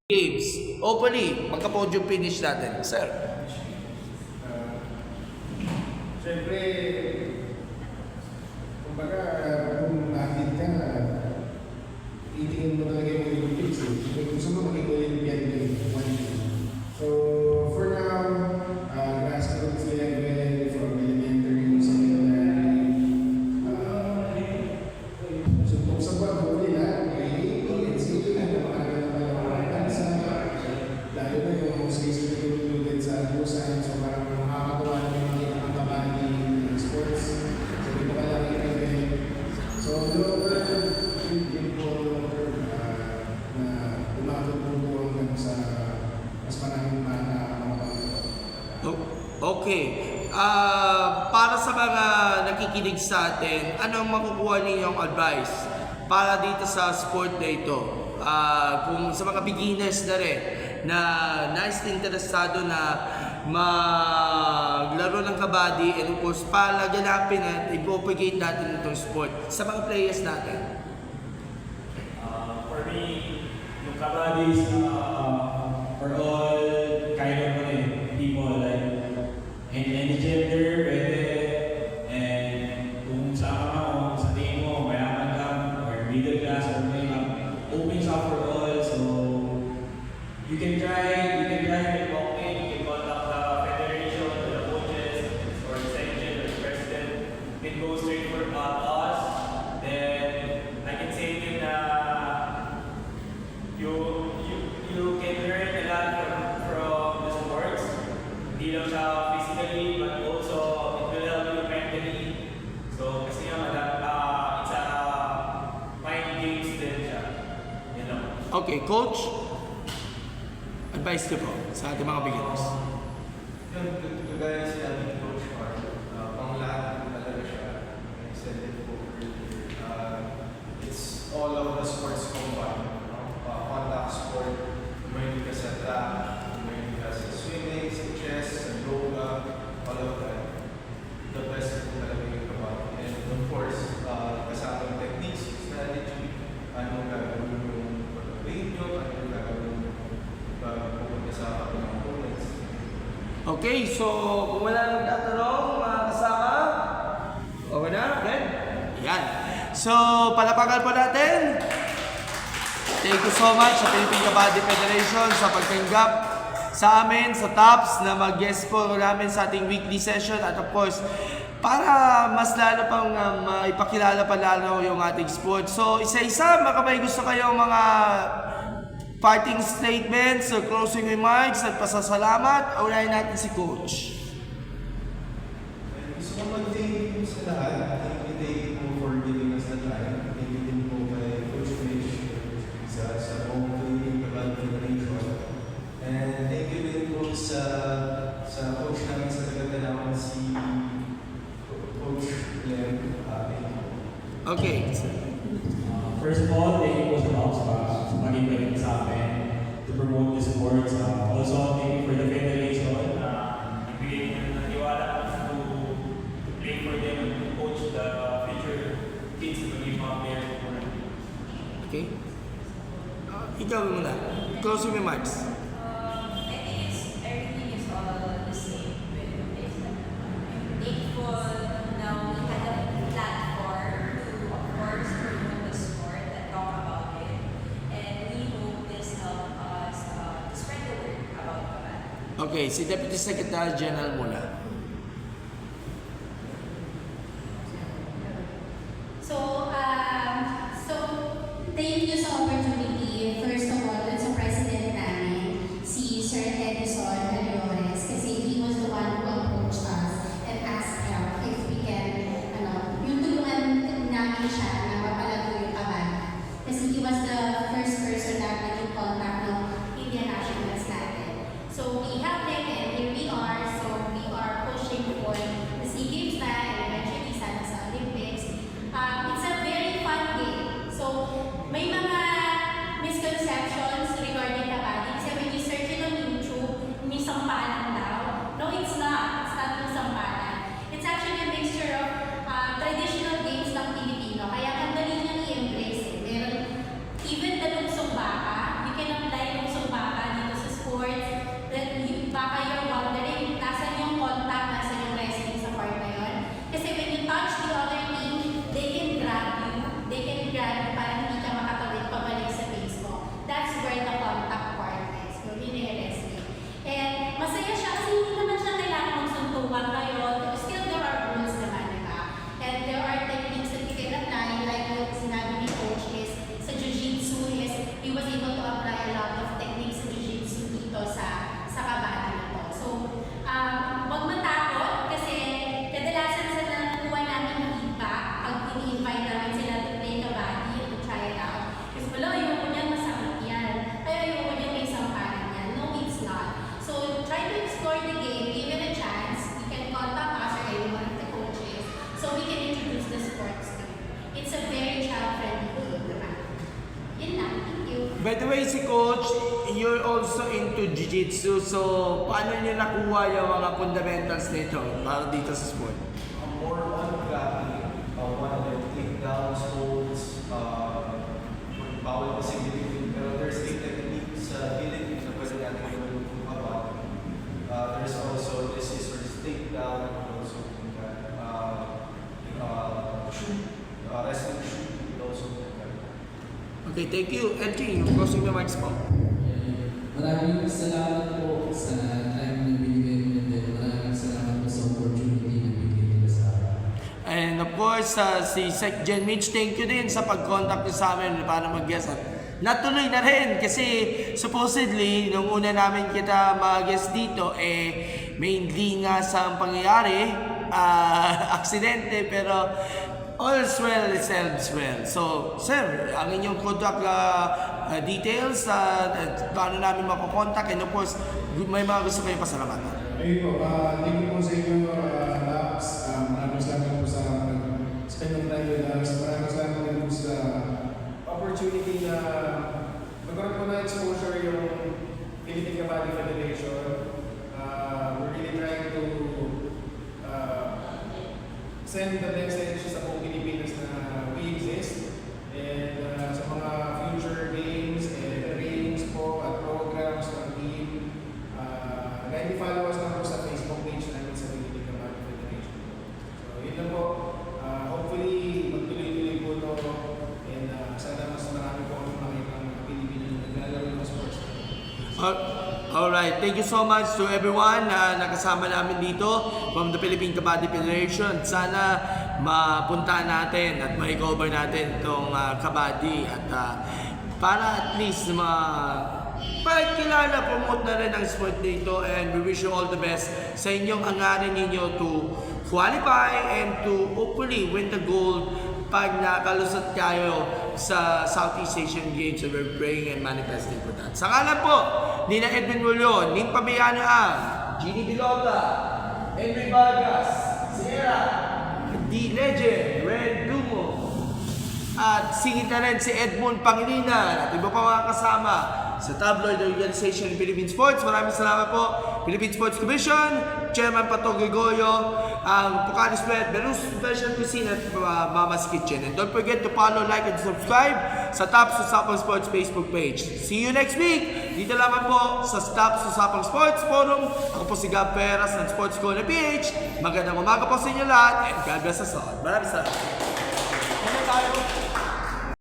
Games. Hopefully, magka-podium finish natin. Sir. Siyempre, kumbaga, kung athlete ka, itingin mo talaga yung Olympics. Gusto mo maging Olympian game, one day. So, for now, grassroots level, from elementary, secondary, suntok sa buwan, huli na, lalo na yung most cases na included sa Busan, so parang nakakatawa na yung mga nakakabali ng sports. So, dito ka lang i-event. So, lower, yung na umabot po hanggang sa mas maraming bata Okay. Para sa mga nakikinig sa atin, anong makukuha ninyong advice para dito sa sport na ito? Kung sa mga beginners na rin, na nice interesado na maglaro ng kabady and of course palaganapin at i-propagate natin itong sport sa mga players natin. For me, yung kabady is for all kind of people, like in any gender, pwede. And kung sa tingin mo, mayaman ka, or middle class, or may open shop for all, so you can try with walking, you can contact the federation, the coaches, or the section, or the president. You can go straight for us. Then I can say to you na you can learn a lot from the sports. Hindi lang siya physically, but also it will help you mentally. So kasi yung it's a mind games din siya. Yun lang. Okay, coach, advice niyo po sa ating mga beginners. Kagaya sinabi ni Coach Mark, pang lahat talaga siya. I said it earlier. It's all of the sports combined. Contact sport, may ka sa track, may ka sa swimming, sa chess, sa yoga, all of that. The best po talaga yung kabang. And of course, kasama yung techniques, strategy, ano gagawin yung radio, ano gagawin pupunta sa mga opponents. Okay, so kung wala nang tatanong, mga kasama, okay na? Then, yan. So, palapakan po natin. Thank you so much sa Philippine Kabady Federation sa pagtanggap sa amin, sa TOPS, na mag-guest po namin sa ating weekly session. At of course, para mas lalo pang maipakilala pa lalo yung ating sport. So, isa-isa, baka may gusto kayong mga parting statements or closing remarks at pasasalamat. Unahin natin si Coach. Gusto ko mag-thank you sa lahat. Thank you for giving us the time. Thank you din po kay Coach Mitch sa buong Philippine Kabady Federation. And thank you din po sa coach namin sa Tagatanawan, si Coach Lem. Okay. First of all, thank you po sa TOPS sa pag-invite sa amin to promote the sports. Also, thank you for the federation na nagbigay ng naniwala to play for them and to coach the future kids to be mga players for them. Okay. Ikaw muna. Closing remarks. I think everything is all the same with this. I'm thankful now we had a platform to, of course, promote the sport and talk about it. And we hope this helps us to spread the word about kabady. Okay, si Deputy Secretary General muna. So thank you sa opportunity. First of all, dun sa president namin, si Sir Edison Alores, kasi he was the one who approached us and asked help if we can, yung tulungan namin siya na mapalago yung kabady. Kasi he was the first person na naging contact ng Indian Nationals natin. So we helped him and here we are. So we are si Coach, you're also into Jiu-Jitsu. So, paano niyo nakuha yung mga fundamentals nito para dito sa sport? More on grappling, one of the takedowns, holds, bawal kasi bilhin. Pero there's a technique sa bilhin na pwede natin gawin about. There's also this scissors takedown, and also shoot, wrestling shoot, and also Okay, thank you. LG, yung closing remarks po. Maraming salamat po sa time na binigay niyo din. Maraming salamat po sa opportunity na binigay niyo sa akin. And of course, si Sec Gen Mitch, thank you din sa pag-contact niyo sa amin para mag-guest. At natuloy na rin kasi supposedly, nung una namin kita mag-guest dito, mainly nga sa pangyayari, aksidente, pero all's well is ends well. So, sir, ang inyong contact details, paano namin makukontak, and of course, may mga gusto kayo pasalamatan. Ayun po, thank you po sa inyo, Laps. Maraming salamat po sa spend ng time with us. Maraming salamat din po sa opportunity na magkaroon po na exposure yung Philippine Kabaddi Federation. We're really trying to send the message sa buong Pilipinas na we exist. And sa mga future games and rings po at programs ng team, kindly follow us na po sa Facebook page namin sa Philippine Kabaddi Federation. So yun lang po. Hopefully magtuloy-tuloy po ito and sana mas marami po kami makita ng mga Pilipino na naglalaro ng sports. Alright, thank you so much to everyone na nakasama namin dito from the Philippine Kabaddi Federation. Sana mapunta natin at ma-cover natin itong kabaddi at para at least pagkilala, promote na rin ang sport dito, and we wish you all the best sa inyong hangarin ninyo to qualify and to hopefully win the gold pag nakalusot kayo sa Southeast Asian Games. So we're praying and manifesting for that. Sa ngalan po, Nina Edwin Mulyon, Ning Pabayano ang Gini Bilota, Henry Vargas, Sierra, The Legend, Red Dumo, at singit na rin si Edmond Pangilinan at iba pa mga kasama sa Tabloid Organization ng Philippine Sports. Maraming salamat po, Philippine Sports Commission, Chairman Pato Gregorio, ang Pucaris Bread, Berus Special Cuisine at Mama's Kitchen. And don't forget to follow, like, and subscribe sa Top Usapang Sports Facebook page. See you next week! Dito lamang po sa Top Usapang Sports Forum. Ako po si Gab Peras ng Sports Corner PH. Magandang umaga po sa inyo lahat and God bless us all. Maraming salamat. Ano tayo?